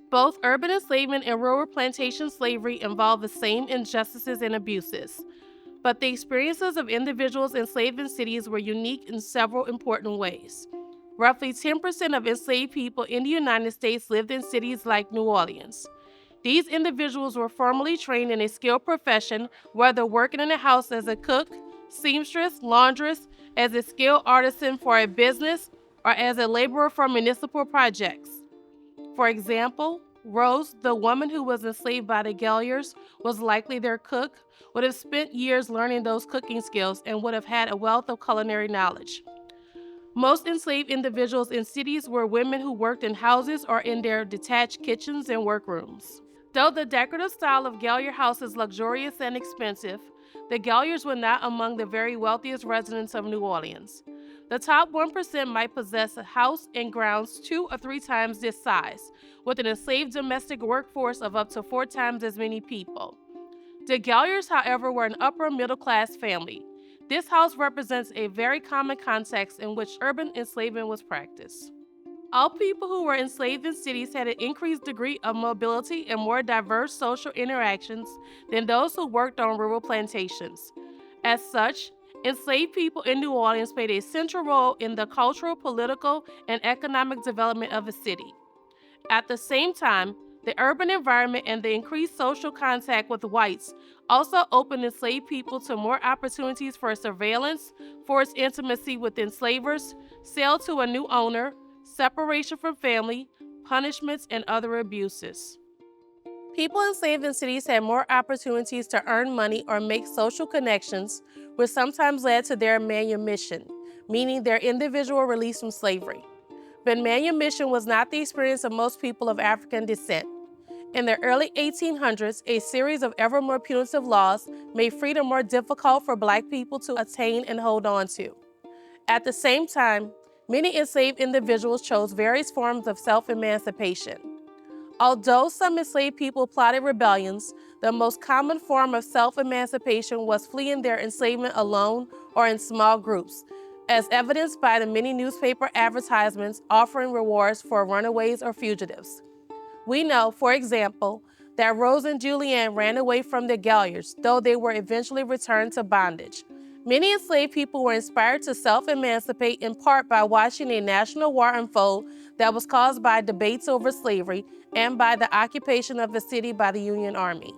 Both urban enslavement and rural plantation slavery involve the same injustices and abuses, but the experiences of individuals enslaved in cities were unique in several important ways. Roughly 10% of enslaved people in the United States lived in cities like New Orleans. These individuals were formally trained in a skilled profession, whether working in a house as a cook, seamstress, laundress, as a skilled artisan for a business, or as a laborer for municipal projects. For example, Rose, the woman who was enslaved by the Galliers, was likely their cook, would have spent years learning those cooking skills, and would have had a wealth of culinary knowledge. Most enslaved individuals in cities were women who worked in houses or in their detached kitchens and workrooms. Though the decorative style of Gallier House is luxurious and expensive, the Galliers were not among the very wealthiest residents of New Orleans. The top 1% might possess a house and grounds 2 or 3 times this size, with an enslaved domestic workforce of up to 4 times as many people. The Galliers, however, were an upper middle class family. This house represents a very common context in which urban enslavement was practiced. All people who were enslaved in cities had an increased degree of mobility and more diverse social interactions than those who worked on rural plantations. As such, enslaved people in New Orleans played a central role in the cultural, political, and economic development of the city. At the same time, the urban environment and the increased social contact with whites also opened enslaved people to more opportunities for surveillance, forced intimacy with enslavers, sale to a new owner, separation from family, punishments, and other abuses. People enslaved in cities had more opportunities to earn money or make social connections, which sometimes led to their manumission, meaning their individual release from slavery. But manumission was not the experience of most people of African descent. In the early 1800s, a series of ever more punitive laws made freedom more difficult for Black people to attain and hold on to. At the same time, many enslaved individuals chose various forms of self-emancipation. Although some enslaved people plotted rebellions, the most common form of self-emancipation was fleeing their enslavement alone or in small groups, as evidenced by the many newspaper advertisements offering rewards for runaways or fugitives. We know, for example, that Rose and Julienne ran away from the Galliers, though they were eventually returned to bondage. Many enslaved people were inspired to self-emancipate in part by watching a national war unfold that was caused by debates over slavery and by the occupation of the city by the Union Army.